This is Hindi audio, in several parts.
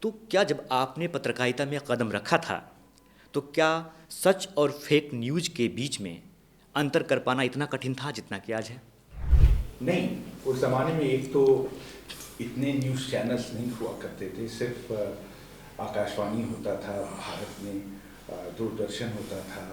तो क्या जब आपने पत्रकारिता में कदम रखा था, तो क्या सच और फेक न्यूज़ के बीच में अंतर कर पाना इतना कठिन था जितना कि आज है? नहीं, उस ज़माने में एक तो इतने न्यूज़ चैनल्स नहीं हुआ करते थे। सिर्फ आकाशवाणी होता था भारत में, दूरदर्शन होता था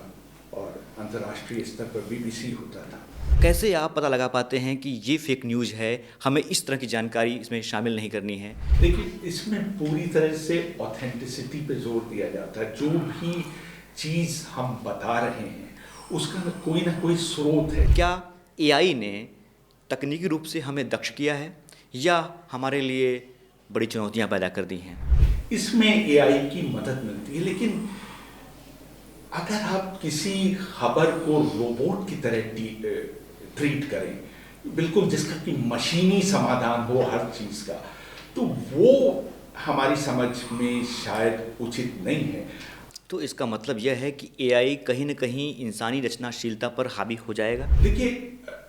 और अंतर्राष्ट्रीय स्तर पर बीबीसी होता था। कैसे आप पता लगा पाते हैं कि ये फेक न्यूज़ है, हमें इस तरह की जानकारी इसमें शामिल नहीं करनी है? देखिए, इसमें पूरी तरह से ऑथेंटिसिटी पे जोर दिया जाता है। जो भी चीज़ हम बता रहे हैं, उसका ना कोई स्रोत है। क्या एआई ने तकनीकी रूप से हमें दक्ष किया है या हमारे लिए बड़ी चुनौतियां पैदा कर दी हैं? इसमें एआई की मदद मिलती है, लेकिन अगर आप किसी खबर को रोबोट की तरह ट्रीट करें, बिल्कुल जिसका कि मशीनी समाधान हो हर चीज़ का, तो वो हमारी समझ में शायद उचित नहीं है। तो इसका मतलब यह है कि एआई कहीं न कहीं इंसानी रचनाशीलता पर हावी हो जाएगा? देखिए,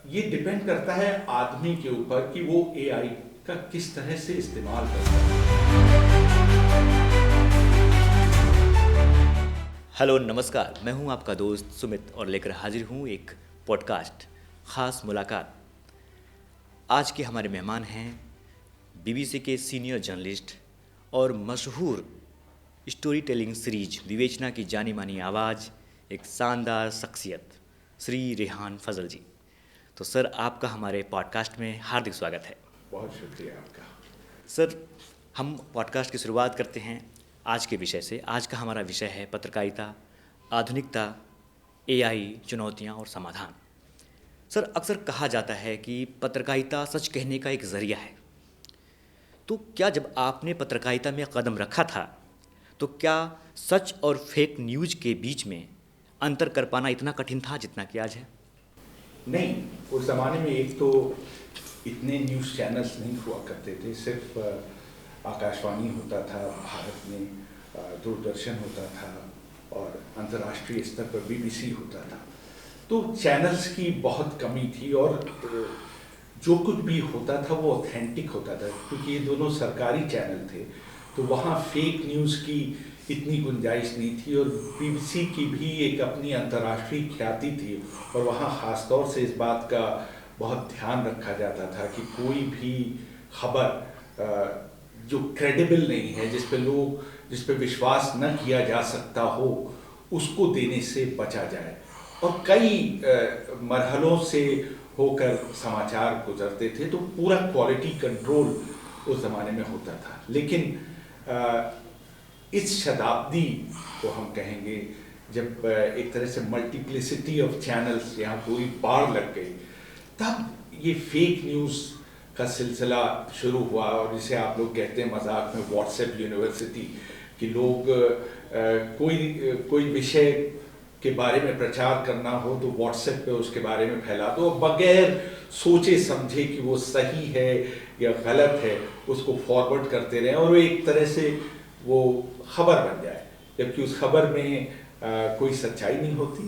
ये डिपेंड करता है आदमी के ऊपर कि वो एआई का किस तरह से इस्तेमाल करता है। हेलो नमस्कार, मैं हूं आपका दोस्त सुमित और लेकर हाजिर हूं एक पॉडकास्ट ख़ास मुलाकात। आज के हमारे मेहमान हैं बीबीसी के सीनियर जर्नलिस्ट और मशहूर स्टोरी टेलिंग सीरीज विवेचना की जानी मानी आवाज़, एक शानदार शख्सियत श्री रेहान फजल जी। तो सर, आपका हमारे पॉडकास्ट में हार्दिक स्वागत है। बहुत शुक्रिया आपका। सर, हम पॉडकास्ट की शुरुआत करते हैं आज के विषय से। आज का हमारा विषय है पत्रकारिता, आधुनिकता, एआई, चुनौतियां और समाधान। सर, अक्सर कहा जाता है कि पत्रकारिता सच कहने का एक ज़रिया है। तो क्या जब आपने पत्रकारिता में कदम रखा था, तो क्या सच और फेक न्यूज़ के बीच में अंतर कर पाना इतना कठिन था जितना कि आज है? नहीं, उस ज़माने में एक तो इतने न्यूज़ चैनल्स नहीं हुआ करते थे। सिर्फ आकाशवाणी होता था भारत में, दूरदर्शन होता था और अंतर्राष्ट्रीय स्तर पर बीबीसी होता था। तो चैनल्स की बहुत कमी थी और जो कुछ भी होता था वो ऑथेंटिक होता था, क्योंकि ये दोनों सरकारी चैनल थे। तो वहाँ फेक न्यूज़ की इतनी गुंजाइश नहीं थी और बीबीसी की भी एक अपनी अंतर्राष्ट्रीय ख्याति थी और वहाँ ख़ास तौर से इस बात का बहुत ध्यान रखा जाता था कि कोई भी खबर जो क्रेडिबल नहीं है, जिस पे विश्वास न किया जा सकता हो, उसको देने से बचा जाए। और कई मरहलों से होकर समाचार गुजरते थे, तो पूरा क्वालिटी कंट्रोल उस ज़माने में होता था। लेकिन इस शताब्दी को हम कहेंगे, जब एक तरह से मल्टीप्लिसिटी ऑफ चैनल्स यहाँ पूरी बाढ़ लग गई, तब ये फेक न्यूज़ का सिलसिला शुरू हुआ। और जिसे आप लोग कहते हैं मजाक में व्हाट्सएप यूनिवर्सिटी, कि लोग कोई विषय के बारे में प्रचार करना हो तो व्हाट्सएप पे उसके बारे में फैला दो, बगैर सोचे समझे कि वो सही है या गलत है, उसको फॉरवर्ड करते रहें और वो एक तरह से वो खबर बन जाए, जबकि उस खबर में कोई सच्चाई नहीं होती।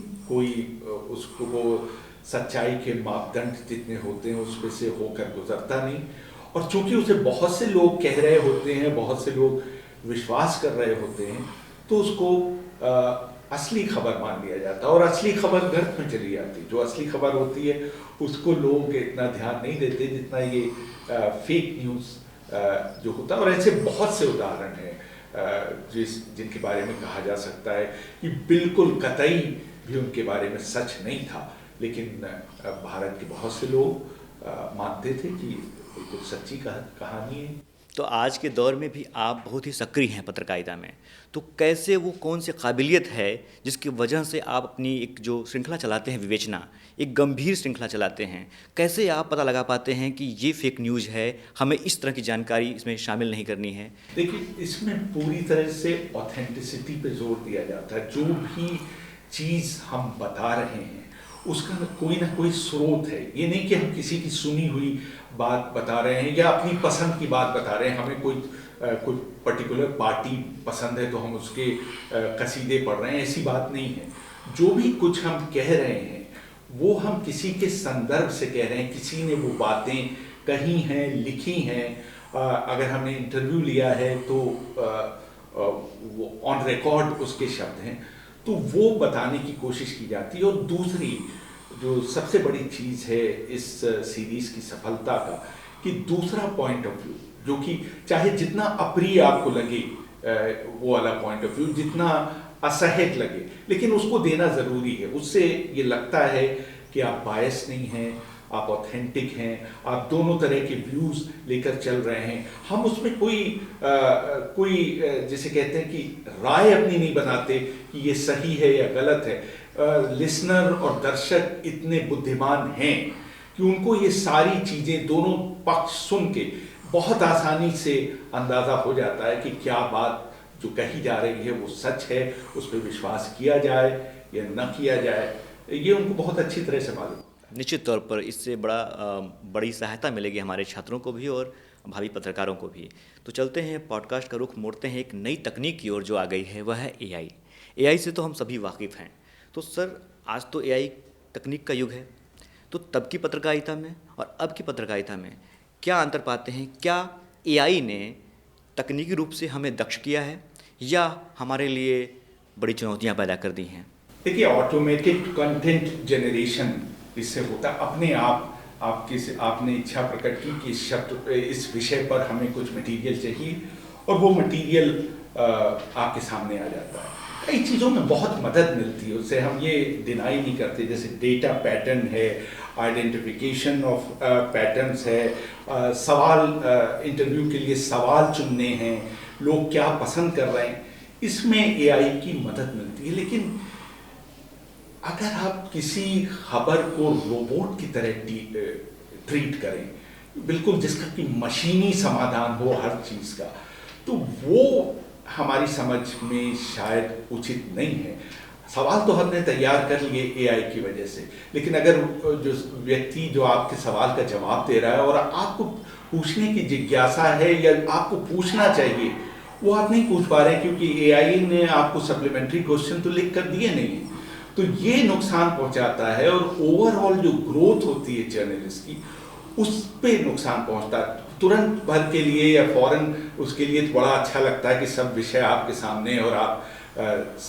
उसको वो सच्चाई के मापदंड जितने होते हैं उसमें से होकर गुजरता नहीं। और चूंकि उसे बहुत से लोग कह रहे होते हैं, बहुत से लोग विश्वास कर रहे होते हैं, तो उसको असली खबर मान लिया जाता है और असली खबर गर्त में चली जाती है। जो असली खबर होती है उसको लोग इतना ध्यान नहीं देते जितना ये फेक न्यूज़ जो होता है। और ऐसे बहुत से उदाहरण हैं जिनके बारे में कहा जा सकता है कि बिल्कुल कतई भी उनके बारे में सच नहीं था, लेकिन भारत के बहुत से लोग मानते थे कि बिल्कुल सच्ची कहानी है। तो आज के दौर में भी आप बहुत ही सक्रिय हैं पत्रकारिता में। तो कैसे, वो कौन सी काबिलियत है जिसकी वजह से आप अपनी एक जो श्रृंखला चलाते हैं विवेचना, एक गंभीर श्रृंखला चलाते हैं, कैसे आप पता लगा पाते हैं कि ये फेक न्यूज़ है, हमें इस तरह की जानकारी इसमें शामिल नहीं करनी है? देखिए, इसमें पूरी तरह से ऑथेंटिसिटी पे जोर दिया जाता है। जो भी चीज़ हम बता रहे हैं उसका ना कोई स्रोत है। ये नहीं कि हम किसी की सुनी हुई बात बता रहे हैं या अपनी पसंद की बात बता रहे हैं। हमें कोई पर्टिकुलर पार्टी पसंद है तो हम उसके कसीदे पढ़ रहे हैं, ऐसी बात नहीं है। जो भी कुछ हम कह रहे हैं वो हम किसी के संदर्भ से कह रहे हैं, किसी ने वो बातें कही हैं, लिखी हैं अगर हमने इंटरव्यू लिया है तो वो ऑन रिकॉर्ड उसके शब्द हैं, तो वो बताने की कोशिश की जाती है। और दूसरी जो सबसे बड़ी चीज़ है इस सीरीज़ की सफलता का, कि दूसरा पॉइंट ऑफ व्यू, जो कि चाहे जितना अप्रिय आपको लगे वो वाला पॉइंट ऑफ व्यू, जितना असहज लगे, लेकिन उसको देना ज़रूरी है। उससे ये लगता है कि आप बायस नहीं हैं, आप ऑथेंटिक हैं, आप दोनों तरह के व्यूज़ लेकर चल रहे हैं। हम उसमें कोई जैसे कहते हैं कि राय अपनी नहीं बनाते कि ये सही है या गलत है। लिसनर और दर्शक इतने बुद्धिमान हैं कि उनको ये सारी चीज़ें दोनों पक्ष सुन के बहुत आसानी से अंदाज़ा हो जाता है कि क्या बात जो कही जा रही है वो सच है, उस पर विश्वास किया जाए या न किया जाए, ये उनको बहुत अच्छी तरह से मालूम। निश्चित तौर पर इससे बड़ी सहायता मिलेगी हमारे छात्रों को भी और भावी पत्रकारों को भी। तो चलते हैं, पॉडकास्ट का रुख मोड़ते हैं एक नई तकनीक की ओर जो आ गई है, वह है एआई। एआई से तो हम सभी वाकिफ़ हैं। तो सर, आज तो एआई तकनीक का युग है, तो तब की पत्रकारिता में और अब की पत्रकारिता में क्या अंतर पाते हैं? क्या एआई ने तकनीकी रूप से हमें दक्ष किया है या हमारे लिए बड़ी चुनौतियां पैदा कर दी हैं? देखिए, ऑटोमेटेड कंटेंट जनरेशन इससे होता है। अपने आप आपने इच्छा प्रकट की कि इस विषय पर हमें कुछ मटेरियल चाहिए, और वो मटेरियल आपके सामने आ जाता है। कई चीज़ों में बहुत मदद मिलती है उससे, हम ये डिनाई नहीं करते। जैसे डेटा पैटर्न है, आइडेंटिफिकेशन ऑफ पैटर्न्स है, सवाल इंटरव्यू के लिए सवाल चुनने हैं, लोग क्या पसंद कर रहे हैं, इसमें एआई की मदद मिलती है। लेकिन अगर आप किसी खबर को रोबोट की तरह ट्रीट करें, बिल्कुल जिसका कि मशीनी समाधान हो हर चीज़ का, तो वो हमारी समझ में शायद उचित नहीं है। सवाल तो हमने तैयार कर लिए एआई की वजह से, लेकिन अगर जो व्यक्ति जो आपके सवाल का जवाब दे रहा है और आपको पूछने की जिज्ञासा है या आपको पूछना चाहिए, वो आप नहीं पूछ पा रहे क्योंकि एआई ने आपको सप्लीमेंट्री क्वेश्चन तो लिख कर दिए नहीं है। तो ये नुकसान पहुंचाता है, और ओवरऑल जो ग्रोथ होती है जर्नलिस्ट की, उस पे नुकसान पहुंचता है। तुरंत भर के लिए या फौरन उसके लिए तो बड़ा अच्छा लगता है कि सब विषय आपके सामने और आप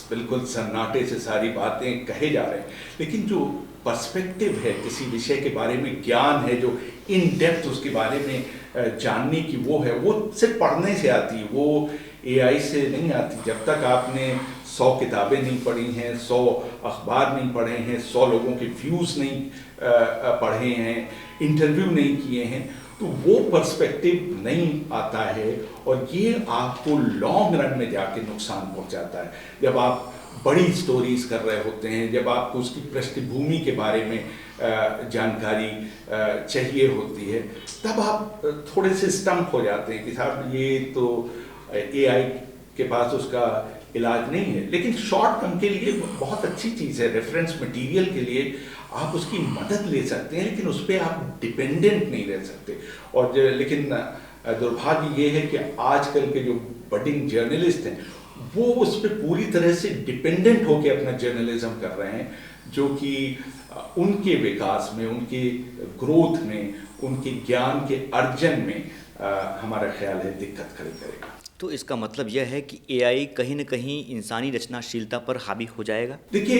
बिल्कुल सन्नाटे से सारी बातें कहे जा रहे हैं, लेकिन जो पर्सपेक्टिव है किसी विषय के बारे में, ज्ञान है जो इन डेप्थ उसके बारे में जानने की वो है, वो सिर्फ पढ़ने से आती है, वो एआई से नहीं आती। जब तक आपने 100 किताबें नहीं पढ़ी हैं, 100 अखबार नहीं पढ़े हैं, 100 लोगों के व्यूज़ नहीं पढ़े हैं, इंटरव्यू नहीं किए हैं, तो वो पर्सपेक्टिव नहीं आता है, और ये आपको लॉन्ग रन में जाके नुकसान पहुंचाता है। जब आप बड़ी स्टोरीज कर रहे होते हैं, जब आपको उसकी पृष्ठभूमि के बारे में जानकारी चाहिए होती है, तब आप थोड़े से स्टम्प हो जाते हैं कि साहब ये तो एआई के पास उसका इलाज नहीं है। लेकिन शॉर्ट टर्म के लिए बहुत अच्छी चीज़ है, रेफरेंस मटेरियल के लिए आप उसकी मदद ले सकते हैं, लेकिन उस पर आप डिपेंडेंट नहीं रह सकते। और लेकिन दुर्भाग्य ये है कि आजकल के जो बडिंग जर्नलिस्ट हैं वो उस पर पूरी तरह से डिपेंडेंट होकर अपना जर्नलिज्म कर रहे हैं, जो कि उनके विकास में, उनके ग्रोथ में, उनके ज्ञान के अर्जन में हमारा ख्याल है दिक्कत खड़ी करेगा। तो इसका मतलब यह है कि एआई कहीं न कहीं इंसानी रचनाशीलता पर हावी हो जाएगा? देखिए,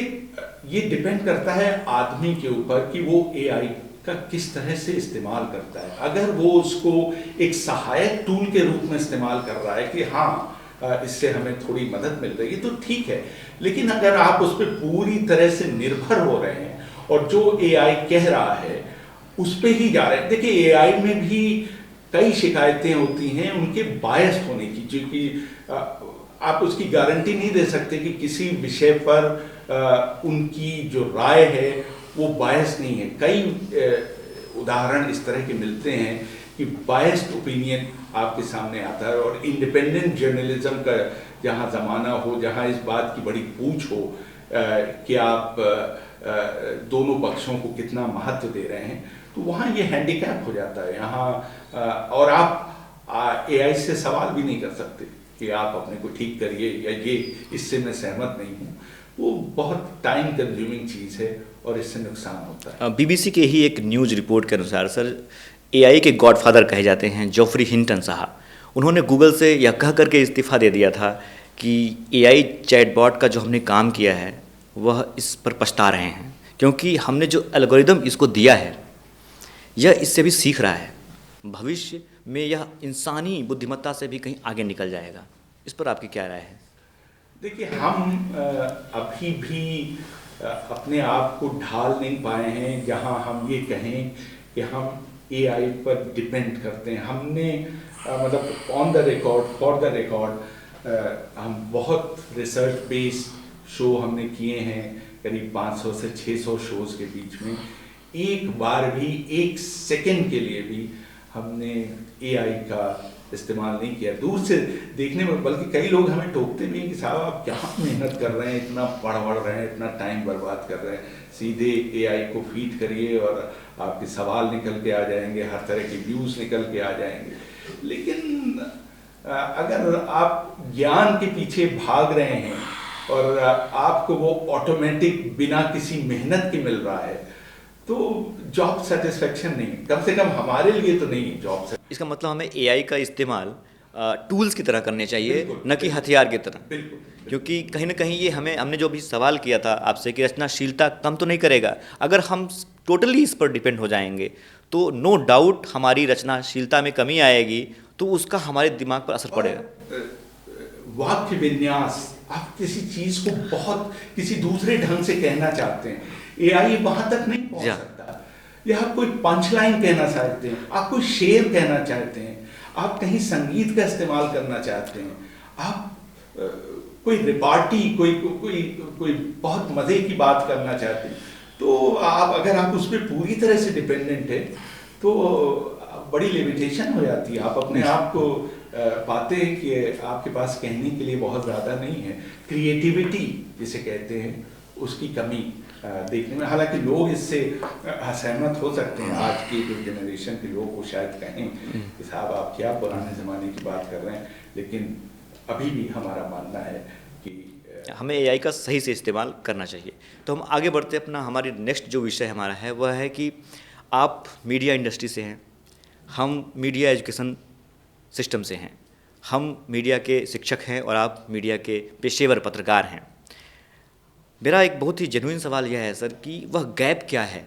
ये डिपेंड करता है आदमी के ऊपर कि वो एआई का किस तरह से इस्तेमाल करता है। अगर वो उसको एक सहायक टूल के रूप में इस्तेमाल कर रहा है कि हाँ इससे हमें थोड़ी मदद मिल रही है, तो ठीक है। लेकिन अगर आप उस पर पूरी तरह से निर्भर हो रहे हैं और जो एआई कह रहा है उस पर ही जा रहे हैं, देखिए एआई में भी कई शिकायतें होती हैं उनके बायस्ड होने की, जो कि आप उसकी गारंटी नहीं दे सकते कि किसी विषय पर उनकी जो राय है वो बायस्ड नहीं है। कई उदाहरण इस तरह के मिलते हैं कि बायस्ड ओपिनियन आपके सामने आता है, और इंडिपेंडेंट जर्नलिज्म का जहाँ ज़माना हो, जहाँ इस बात की बड़ी पूछ हो कि आप दोनों पक्षों को कितना महत्व दे रहे हैं, तो वहाँ ये हैंडीकैप हो जाता है। यहाँ और आप एआई से सवाल भी नहीं कर सकते कि आप अपने को ठीक करिए या ये इससे मैं सहमत नहीं हूँ। वो बहुत टाइम कंज्यूमिंग चीज़ है और इससे नुकसान होता है। बीबीसी के ही एक न्यूज़ रिपोर्ट के अनुसार सर, एआई के गॉडफादर कहे जाते हैं जॉफरी हिंटन साहब, उन्होंने गूगल से यह कह करके इस्तीफ़ा दे दिया था कि एआई चैटबॉट का जो हमने काम किया है वह इस पर पछता रहे हैं, क्योंकि हमने जो एल्गोरिदम इसको दिया है यह इससे भी सीख रहा है, भविष्य में यह इंसानी बुद्धिमत्ता से भी कहीं आगे निकल जाएगा। इस पर आपकी क्या राय है? देखिए, हम अभी भी अपने आप को ढाल नहीं पाए हैं जहां हम ये कहें कि हम एआई पर डिपेंड करते हैं। हमने मतलब on the record, for the record, हम बहुत रिसर्च बेस्ड शो हमने किए हैं, करीब 500 से 600 शोज़ के बीच में एक बार भी, एक सेकंड के लिए भी हमने एआई का इस्तेमाल नहीं किया। दूर से देखने में, बल्कि कई लोग हमें टोकते भी हैं कि साहब आप क्या मेहनत कर रहे हैं, इतना पढ़ रहे हैं, इतना टाइम बर्बाद कर रहे हैं, सीधे एआई को फीड करिए और आपके सवाल निकल के आ जाएंगे, हर तरह के व्यूज़ निकल के आ जाएंगे। लेकिन अगर आप ज्ञान के पीछे भाग रहे हैं और आपको वो ऑटोमेटिक बिना किसी मेहनत के मिल रहा है, तो जॉब सेटिस्फेक्शन नहीं, कम से कम हमारे लिए तो नहीं है जॉब। इसका मतलब हमें एआई का इस्तेमाल टूल्स की तरह करने चाहिए, न कि हथियार की तरह। बिल्कुल। क्योंकि कहीं ना कहीं ये हमने जो भी सवाल किया था आपसे कि रचनाशीलता कम तो नहीं करेगा, अगर हम टोटली इस पर डिपेंड हो जाएंगे तो नो डाउट हमारी रचनाशीलता में कमी आएगी, तो उसका हमारे दिमाग पर असर पड़ेगा। वाक्य विन्यास, आप किसी चीज़ को बहुत किसी दूसरे ढंग से कहना चाहते हैं, एआई वहां तक नहीं पहुंच सकता। या आप कोई पंच लाइन कहना चाहते हैं, आप कोई शेर कहना चाहते हैं, आप कहीं संगीत का इस्तेमाल करना चाहते हैं, आप कोई रिपार्टी, कोई बहुत मज़े की बात करना चाहते हैं, तो अगर आप उस पर पूरी तरह से डिपेंडेंट है तो बड़ी लिमिटेशन हो जाती है। आप अपने आप को पाते हैं कि आपके पास कहने के लिए बहुत ज़्यादा नहीं है। क्रिएटिविटी जिसे कहते हैं, उसकी कमी देखने में, हालांकि लोग इससे असहमत हो सकते हैं, आज की जो जनरेशन के लोग वो शायद कहें कि साहब आप क्या पुराने ज़माने की बात कर रहे हैं, लेकिन अभी भी हमारा मानना है कि हमें एआई का सही से इस्तेमाल करना चाहिए। तो हम आगे बढ़ते अपना, हमारी नेक्स्ट जो विषय हमारा है वह है कि आप मीडिया इंडस्ट्री से हैं, हम मीडिया एजुकेशन सिस्टम से हैं, हम मीडिया के शिक्षक हैं और आप मीडिया के पेशेवर पत्रकार हैं। मेरा एक बहुत ही जेन्युइन सवाल यह है सर कि वह गैप क्या है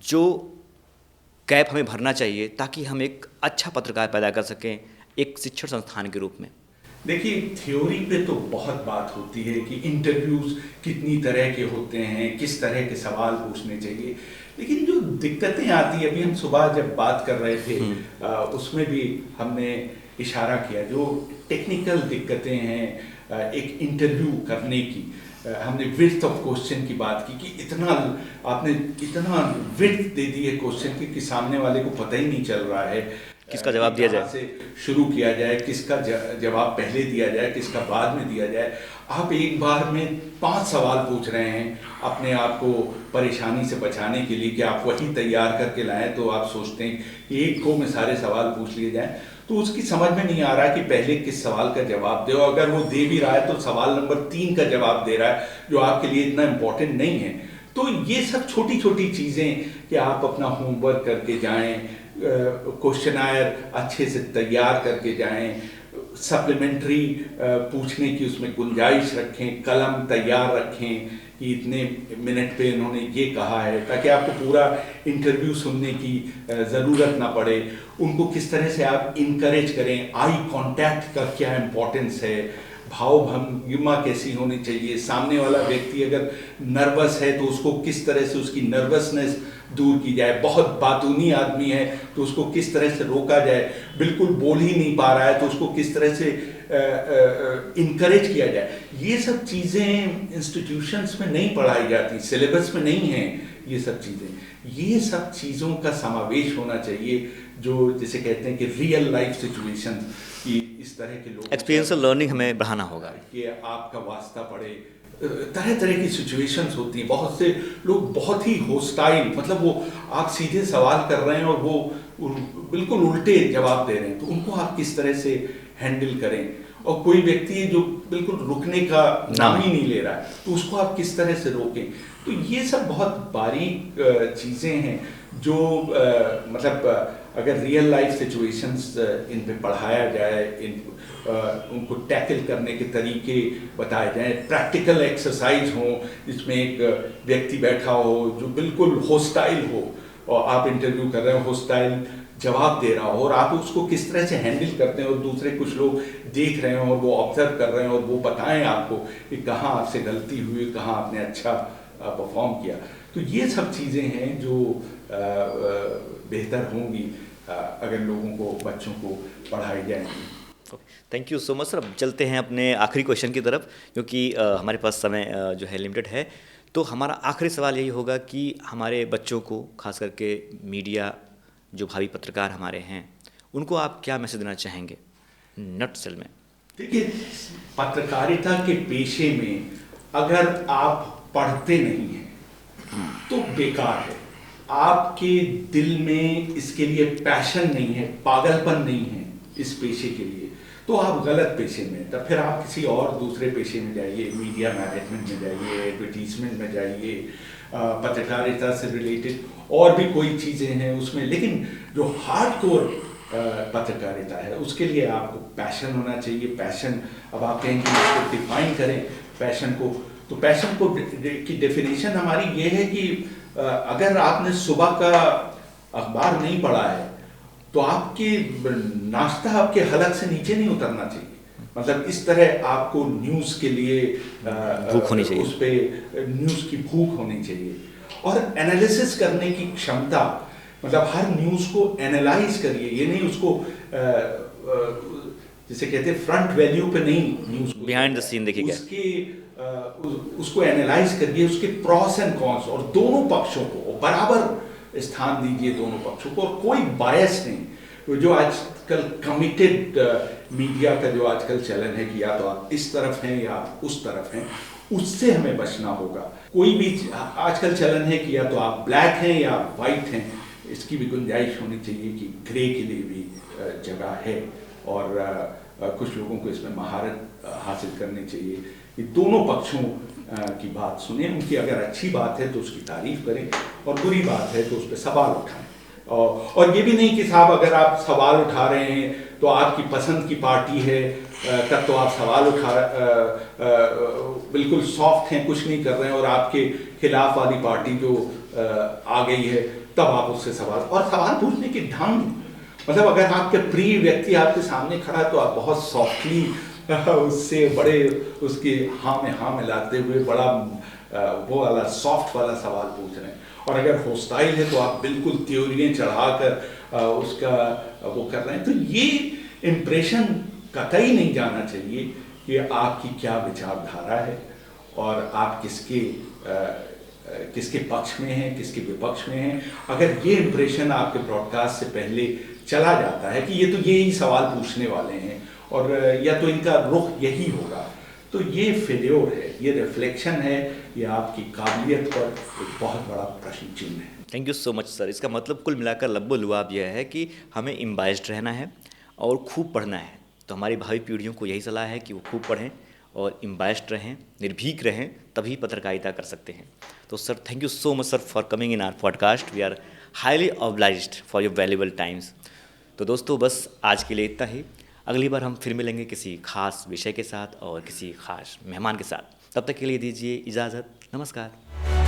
जो गैप हमें भरना चाहिए ताकि हम एक अच्छा पत्रकार पैदा कर सकें एक शिक्षण संस्थान के रूप में? देखिए, थ्योरी पे तो बहुत बात होती है कि इंटरव्यूज़ कितनी तरह के होते हैं, किस तरह के सवाल पूछने चाहिए, लेकिन जो दिक्कतें आती है, अभी हम सुबह जब बात कर रहे थे उसमें भी हमने इशारा किया, जो टेक्निकल दिक्कतें हैं एक इंटरव्यू करने की। हमने विड्थ ऑफ क्वेश्चन की बात की कि आपने इतना विड्थ दे दी है क्वेश्चन की कि सामने वाले को पता ही नहीं चल रहा है किसका जवाब दिया जाए, से शुरू किया जाए, किसका जवाब पहले दिया जाए, किसका बाद में दिया जाए। आप एक बार में 5 सवाल पूछ रहे हैं अपने आप को परेशानी से बचाने के लिए कि आप वही तैयार करके लाएं, तो आप सोचते हैं कि एक को में सारे सवाल पूछ लिए जाएं, तो उसकी समझ में नहीं आ रहा कि पहले किस सवाल का जवाब दे, और अगर वो दे भी रहा है तो सवाल नंबर 3 का जवाब दे रहा है जो आपके लिए इतना इम्पोर्टेंट नहीं है। तो ये सब छोटी छोटी चीज़ें कि आप अपना होमवर्क करके जाएं, क्वेश्चनायर अच्छे से तैयार करके जाएं, सप्लीमेंट्री पूछने की उसमें गुंजाइश रखें, कलम तैयार रखें कि इतने मिनट पे इन्होंने ये कहा है, ताकि आपको पूरा इंटरव्यू सुनने की ज़रूरत ना पड़े। उनको किस तरह से आप इनकरेज करें, आई कांटेक्ट का क्या इम्पोर्टेंस है, भाव भंगिमा कैसी होनी चाहिए, सामने वाला व्यक्ति अगर नर्वस है तो उसको किस तरह से उसकी नर्वसनेस दूर की जाए, बहुत बातूनी आदमी है तो उसको किस तरह से रोका जाए, बिल्कुल बोल ही नहीं पा रहा है तो उसको किस तरह से इनकरेज किया जाए। ये सब चीज़ें इंस्टीट्यूशंस में नहीं पढ़ाई जाती, सिलेबस में नहीं है ये सब चीज़ें। ये सब चीज़ों का समावेश होना चाहिए, जो जिसे कहते हैं कि रियल लाइफ सिचुएशन की, इस तरह के लोग एक्सपीरियंशियल लर्निंग हमें बढ़ाना होगा कि आपका वास्ता पड़े। तरह तरह की सिचुएशंस होती हैं, बहुत से लोग बहुत ही होस्टाइल, मतलब वो आप सीधे सवाल कर रहे हैं और वो बिल्कुल उल्टे जवाब दे रहे हैं, तो उनको आप किस तरह से हैंडल करें। और कोई व्यक्ति है जो बिल्कुल रुकने का नाम ही नहीं ले रहा है, तो उसको आप किस तरह से रोकें। तो ये सब बहुत बारीक चीज़ें हैं जो मतलब अगर रियल लाइफ सिचुएशंस इन पे पढ़ाया जाए, उनको टैकल करने के तरीके बताए जाएं, प्रैक्टिकल एक्सरसाइज हो जिसमें एक व्यक्ति बैठा हो जो बिल्कुल होस्टाइल हो और आप इंटरव्यू कर रहे हो, होस्टाइल जवाब दे रहा हो और आप उसको किस तरह से हैंडल करते हैं और दूसरे कुछ लोग देख रहे हो और वो ऑब्जर्व कर रहे हैं और वो बताएं आपको कि कहाँ आपसे गलती हुई, कहाँ आपने अच्छा परफॉर्म किया। तो ये सब चीज़ें हैं जो बेहतर होंगी अगर लोगों को, बच्चों को पढ़ाई जाएंगी। Thank you so much sir. अब चलते हैं अपने आखिरी क्वेश्चन की तरफ, क्योंकि हमारे पास समय जो है लिमिटेड है। तो हमारा आखिरी सवाल यही होगा कि हमारे बच्चों को, खास करके मीडिया जो भावी पत्रकार हमारे हैं, उनको आप क्या मैसेज देना चाहेंगे नटसेल में? देखिए, पत्रकारिता के पेशे में अगर आप पढ़ते नहीं हैं तो बेकार है। आपके दिल में इसके लिए पैशन नहीं है, पागलपन नहीं है इस पेशे के लिए, तो आप गलत पेशे में, तब फिर आप किसी और दूसरे पेशे में जाइए, मीडिया मैनेजमेंट में जाइए, एडवर्टीजमेंट में जाइए, पत्रकारिता से रिलेटेड और भी कोई चीज़ें हैं उसमें। लेकिन जो हार्डकोर पत्रकारिता है उसके लिए आपको पैशन होना चाहिए। पैशन, अब आप कहेंगे इसको डिफाइन करें पैशन को, तो पैशन को की डेफिनेशन हमारी ये है कि अगर आपने सुबह का अखबार नहीं पढ़ा है तो आपके नाश्ता आपके हलक से नीचे नहीं उतरना चाहिए। मतलब इस तरह आपको न्यूज़ के लिए भूख होनी चाहिए, उस पर न्यूज़ की भूख होनी चाहिए और एनालिसिस करने की क्षमता। मतलब हर न्यूज़ को एनालाइज करिए, ये नहीं उसको जिसे कहते हैं फ्रंट वैल्यू पे नहीं, न्यूज़ को बिहाइंड द सीन देखिए, उसको एनालाइज करिए, उसके प्रॉस एंड कॉन्स और दोनों पक्षों को बराबर स्थान दीजिए, दोनों पक्षों को, और कोई बायस नहीं। जो आजकल कमिटेड मीडिया का जो आजकल चलन है कि या तो आप इस तरफ हैं या आप उस तरफ हैं, उससे हमें बचना होगा। कोई भी आजकल चलन है कि या तो आप ब्लैक हैं या आप वाइट हैं, इसकी भी गुंजाइश होनी चाहिए कि ग्रे के लिए भी जगह है और कुछ लोगों को इसमें महारत हासिल करनी चाहिए कि दोनों पक्षों की बात सुने, उनकी अगर अच्छी बात है तो उसकी तारीफ करें और बुरी बात है तो उस पर सवाल उठाएं। और ये भी नहीं कि साहब अगर आप सवाल उठा रहे हैं तो आपकी पसंद की पार्टी है तब तो आप सवाल बिल्कुल सॉफ्ट हैं, कुछ नहीं कर रहे हैं, और आपके खिलाफ वाली पार्टी जो आ गई है तब आप उससे सवाल पूछने की ढंग, मतलब अगर आपके प्रिय व्यक्ति आपके सामने खड़ा है तो आप बहुत सॉफ्टली उससे बड़े उसकी हाँ में मिलाते हुए बड़ा वो वाला सॉफ्ट वाला सवाल पूछ रहे हैं। और अगर होस्टाइल है तो आप बिल्कुल थ्योरियाँ चढ़ाकर उसका वो कर रहे हैं। तो ये इम्प्रेशन कतई नहीं जाना चाहिए कि आपकी क्या विचारधारा है और आप किसके पक्ष में हैं, किसके विपक्ष में हैं। अगर ये इम्प्रेशन आपके ब्रॉडकास्ट से पहले चला जाता है कि ये तो यही सवाल पूछने वाले हैं और या तो इनका रुख यही होगा, तो ये फेल्योर है, ये रिफ्लेक्शन है, ये आपकी काबिलियत पर एक बहुत बड़ा प्रश्न चिन्ह है। Thank you so much sir. इसका मतलब कुल मिलाकर लब्बो-लुआब यह है कि हमें इम्बाइस्ड रहना है और खूब पढ़ना है। तो हमारी भावी पीढ़ियों को यही सलाह है कि वो खूब पढ़ें और इम्बाइस्ड रहें, निर्भीक रहें, तभी पत्रकारिता कर सकते हैं। तो sir thank you so much sir for coming in our podcast. We are highly obliged for your valuable times. तो दोस्तों बस आज के लिए इतना ही। अगली बार हम फिर मिलेंगे किसी खास विषय के साथ और किसी खास मेहमान के साथ। तब तक के लिए दीजिए इजाज़त। नमस्कार।